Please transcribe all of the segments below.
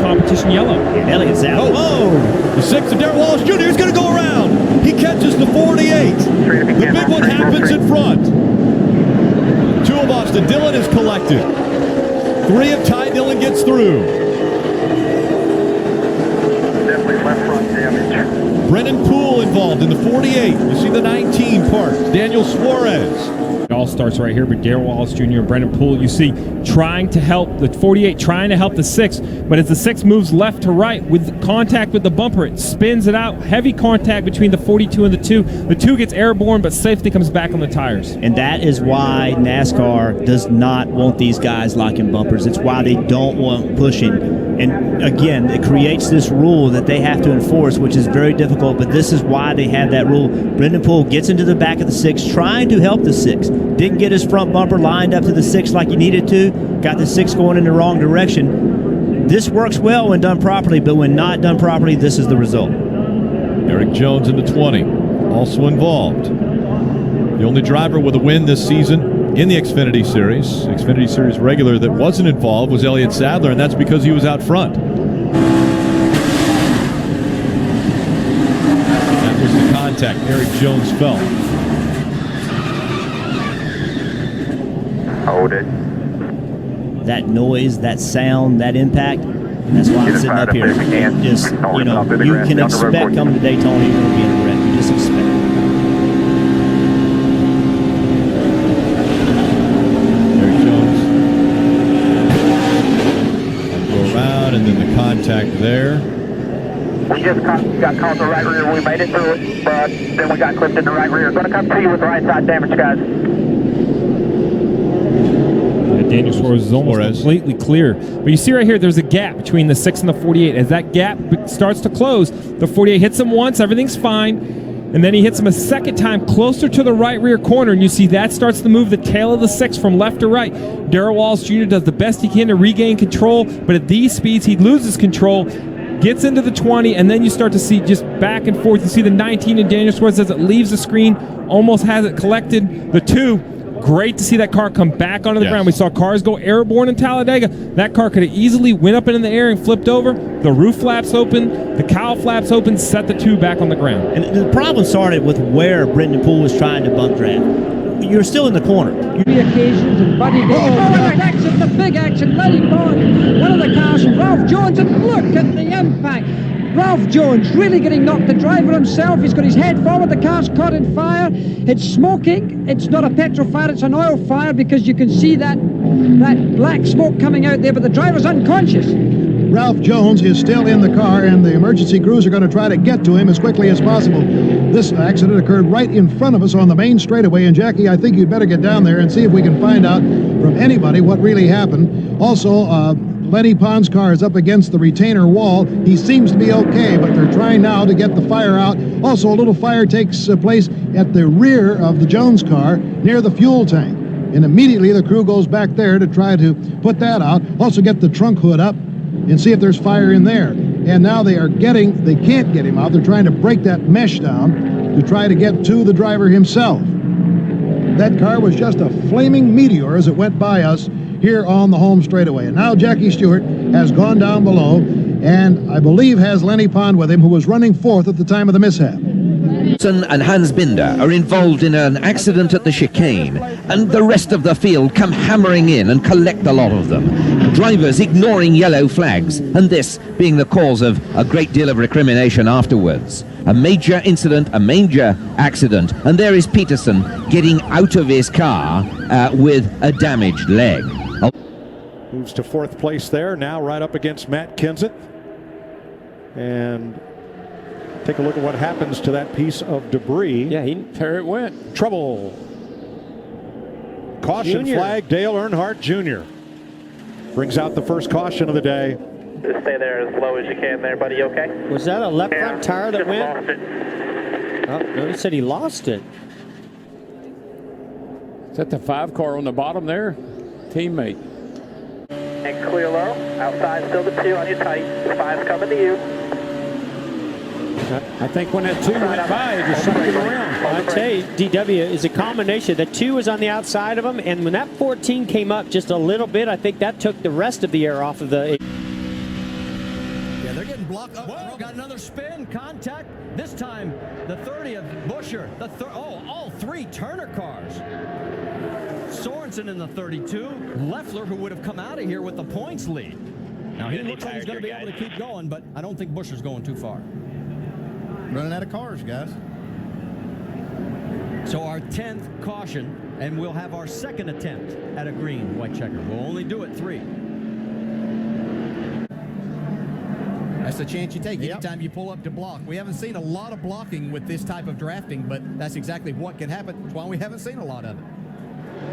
competition yellow. And Elliott Sadler. Oh, the 6 of Darrell Wallace Jr. is going to go around. He catches the 48. The big one happens in front. 2 of Austin Dillon is collected. 3 of Ty Dillon gets through. Definitely left front damage. Brennan Poole involved in the 48. You see the 19 part. Daniel Suarez. It all starts right here with Darrell Wallace Jr. and Brennan Poole. You see trying to help the 48, trying to help the 6, but as the 6 moves left to right with contact with the bumper, it spins it out. Heavy contact between the 42 and the 2. The 2 gets airborne, but safely comes back on the tires. And that is why NASCAR does not want these guys locking bumpers. It's why they don't want pushing. And again, it creates this rule that they have to enforce, which is very difficult, but this is why they have that rule. Brendan Poole gets into the back of the 6, trying to help the 6. Didn't get his front bumper lined up to the 6 like he needed to. Got the 6 going in the wrong direction. This works well when done properly, but when not done properly, this is the result. Eric Jones in the 20, also involved. The only driver with a win this season in the Xfinity Series regular that wasn't involved was Elliott Sadler, and that's because he was out front. That was the contact Eric Jones felt. Hold it. That noise, that sound, that impact, that's why I'm sitting up here. Just, you know, you can expect coming to Daytona you're going to be in a wreck. You just expect it. And then the contact there. We just got caught in the right rear. We made it through it, but then we got clipped in the right rear. Going to come to you with the right side damage, guys. Daniel Suarez is almost completely clear. But you see right here, there's a gap between the 6 and the 48. As that gap starts to close, the 48 hits him once, everything's fine. And then he hits him a second time closer to the right rear corner, and you see that starts to move the tail of the 6 from left to right. Darrell Wallace Jr. does the best he can to regain control, but at these speeds he loses control, gets into the 20, and then you start to see just back and forth. You see the 19 and Daniel Suarez as it leaves the screen, almost has it collected. The 2, great to see that car come back onto the ground. We saw cars go airborne in Talladega. That car could have easily went up in the air and flipped over. The roof flaps open, the cowl flaps open, set the 2 back on the ground. And the problem started with where Brendan Poole was trying to bump draft. You're still in the corner. Occasions and Buddy the big action, letting on one of the cars, Ralph Jones, and look at the impact. Ralph Jones really getting knocked. The driver himself, he's got his head forward. The car's caught in fire. It's smoking. It's not a petrol fire, it's an oil fire, because you can see that black smoke coming out there, but the driver's unconscious. Ralph Jones is still in the car, and the emergency crews are going to try to get to him as quickly as possible. This accident occurred right in front of us on the main straightaway, and Jackie, I think you'd better get down there and see if we can find out from anybody what really happened. Also, Lenny Pond's car is up against the retainer wall. He seems to be okay, but they're trying now to get the fire out. Also, a little fire takes place at the rear of the Jones car near the fuel tank. And immediately the crew goes back there to try to put that out. Also get the trunk hood up and see if there's fire in there. And now they can't get him out. They're trying to break that mesh down to try to get to the driver himself. That car was just a flaming meteor as it went by us here on the home straightaway. And now Jackie Stewart has gone down below and I believe has Lenny Pond with him, who was running 4th at the time of the mishap. And Hans Binder are involved in an accident at the chicane, and the rest of the field come hammering in and collect a lot of them. Drivers ignoring yellow flags, and this being the cause of a great deal of recrimination afterwards. A major incident, a major accident, and there is Peterson getting out of his car with a damaged leg. Moves to 4th place there, now right up against Matt Kenseth. And take a look at what happens to that piece of debris. Yeah, there it went. Trouble. Caution flag, Dale Earnhardt Jr. brings out the first caution of the day. Just stay there as low as you can there, buddy. Okay? Was that a left front tire that went? Lost it. Oh, no, he said he lost it. Is that the 5 car on the bottom there? Teammate. And clear low. Outside still the 2 on your tight. The 5's coming to you. I think when that 2 went by, it just sucked it around. I tell you, DW is a combination. The 2 was on the outside of him, and when that 14 came up just a little bit, I think that took the rest of the air off of the... getting blocked. Whoa, got another spin, contact. This time, the 30 of Buescher. All three Turner cars. Sorensen in the 32. Leffler, who would have come out of here with the points lead. Now, he looks like he's going to be able to keep going, but I don't think Buescher's going too far. Running out of cars, guys. So our 10th caution, and we'll have our second attempt at a green white checker. We'll only do it 3. That's the chance you take anytime you pull up to block. We haven't seen a lot of blocking with this type of drafting, but that's exactly what can happen. That's why we haven't seen a lot of it.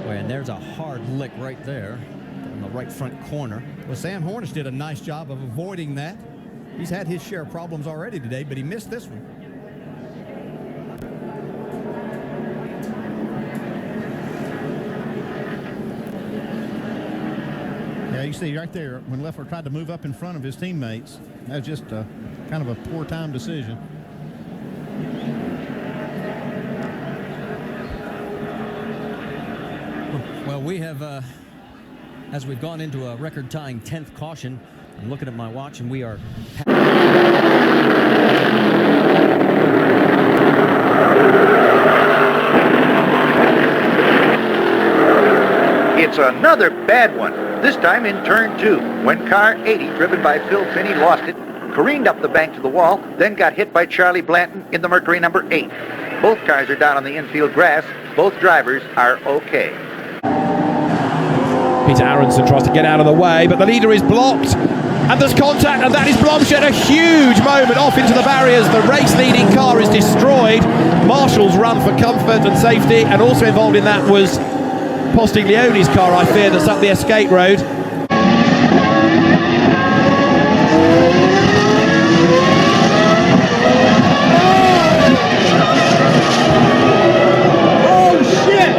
Boy, and there's a hard lick right there in the right front corner. Well, Sam Hornish did a nice job of avoiding that. He's had his share of problems already today, but he missed this one. Yeah, you see right there, when Leffler tried to move up in front of his teammates, that was just kind of a poor time decision. Well, we have, as we've gone into a record-tying 10th caution, I'm looking at my watch, and we are... It's another bad one, this time in turn 2, when car 80, driven by Phil Finney, lost it, careened up the bank to the wall, then got hit by Charlie Blanton in the Mercury number 8. Both cars are down on the infield grass. Both drivers are okay. Peter Aronson tries to get out of the way, but the leader is blocked. And there's contact, and that is Blomshed. A huge moment off into the barriers. The race-leading car is destroyed. Marshall's run for comfort and safety, and also involved in that was Postiglione's car, I fear, that's up the escape road. Oh, shit!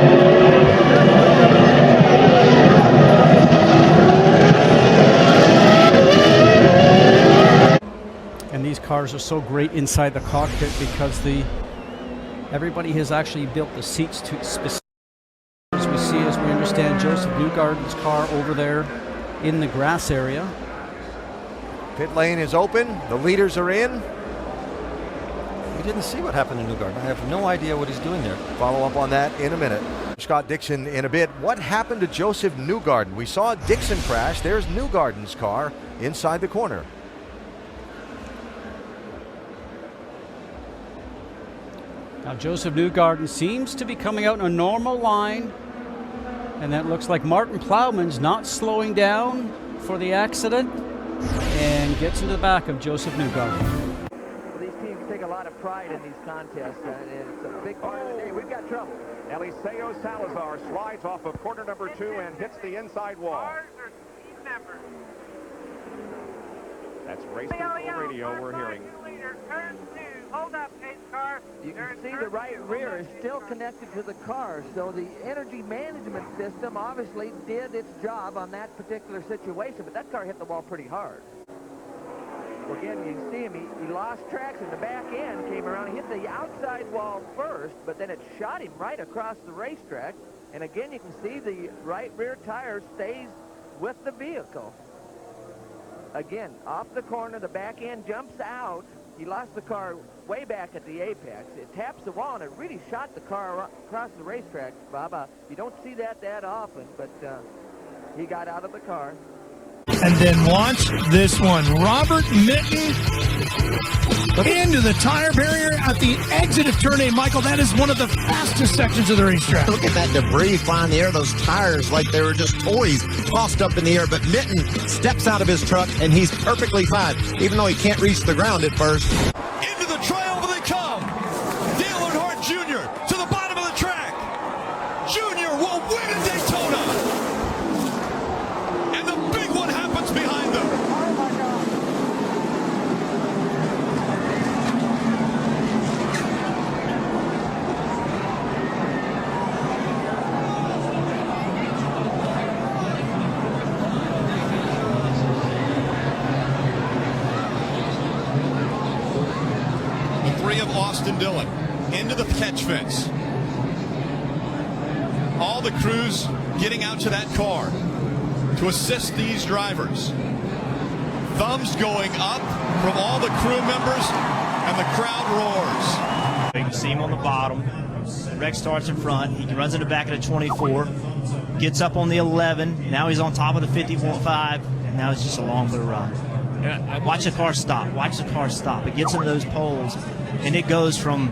And these cars are so great inside the cockpit because everybody has actually built the seats to specific. As we see, as we understand, Joseph Newgarden's car over there in the grass area. Pit lane is open. The leaders are in. We didn't see what happened to Newgarden. I have no idea what he's doing there. Follow up on that in a minute. Scott Dixon in a bit. What happened to Joseph Newgarden? We saw Dixon crash. There's Newgarden's car inside the corner. Now Joseph Newgarden seems to be coming out in a normal line, and that looks like Martin Plowman's not slowing down for the accident and gets into the back of Joseph Newgarden. Well, these teams take a lot of pride in these contests, and it's a big part of the day. We've got trouble. Eliseo Salazar slides off of corner number 2 and hits the inside wall. That's Race Control Radio we're hearing. Hold up, pace car. You can see the right rear is still connected to the car, so the energy management system obviously did its job on that particular situation, but that car hit the wall pretty hard. Well, again, you can see him, he lost tracks in the back end, came around, he hit the outside wall first, but then it shot him right across the racetrack, and again, you can see the right rear tire stays with the vehicle. Again, off the corner, the back end jumps out. He lost the car way back at the apex. It taps the wall, and it really shot the car across the racetrack, Bob. You don't see that often, but he got out of the car. And then watch this one. Robert Mitten into the tire barrier at the exit of turn 8. Michael, that is one of the fastest sections of the racetrack. Look at that debris flying in the air. Those tires like they were just toys tossed up in the air. But Mitten steps out of his truck, and he's perfectly fine, even though he can't reach the ground at first. Into the triumph they come. Dale Earnhardt Jr. to the bottom of the track. Jr. will win at Daytona. And the big one happens behind them. Austin Dillon into the catch fence. All the crews getting out to that car to assist these drivers. thumbs going up from all the crew members, and the crowd roars. You can see him on the bottom. Rex starts in front. He runs in the back of the 24, gets up on the 11. Now he's on top of the 50.5. And now it's just a long, clear run. Watch the car stop. Watch the car stop. It gets into those poles, and it goes from,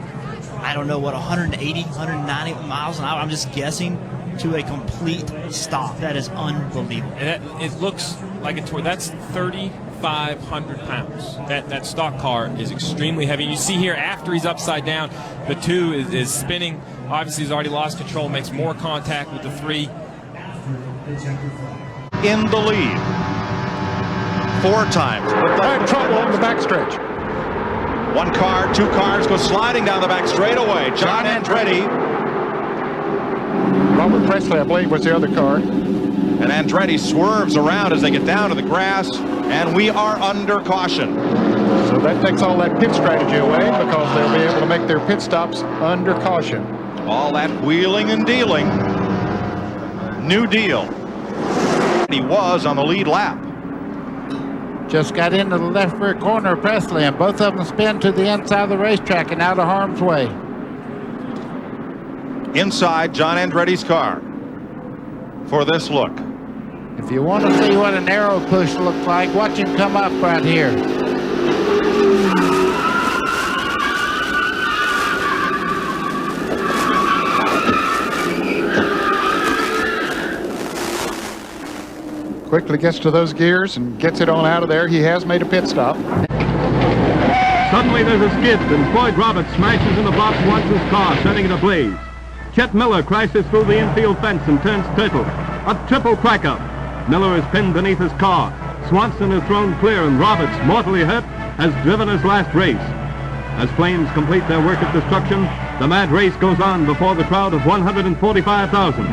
I don't know what, 180, 190 miles an hour, I'm just guessing, to a complete stop. That is unbelievable. And it looks like a tour. That's 3,500 pounds. That stock car is extremely heavy. You see here, after he's upside down, the 2 is spinning. Obviously, he's already lost control, makes more contact with the 3. In the lead. 4 times. Had trouble on the backstretch. 1 car, 2 cars go sliding down the back straightaway. John Andretti. Robert Presley, I believe, was the other car. And Andretti swerves around as they get down to the grass, and we are under caution. So that takes all that pit strategy away because they'll be able to make their pit stops under caution. All that wheeling and dealing. New deal. He was on the lead lap. Just got into the left rear corner of Presley, and both of them spin to the inside of the racetrack and out of harm's way. Inside John Andretti's car for this look. If you want to see what an arrow push looks like, watch him come up right here. Quickly gets to those gears and gets it on out of there. He has made a pit stop. Suddenly there's a skid, and Floyd Roberts smashes in the box once his car, setting it ablaze. Chet Miller crashes through the infield fence and turns turtle. A triple crack-up. Miller is pinned beneath his car. Swanson is thrown clear, and Roberts, mortally hurt, has driven his last race. As flames complete their work of destruction, the mad race goes on before the crowd of 145,000.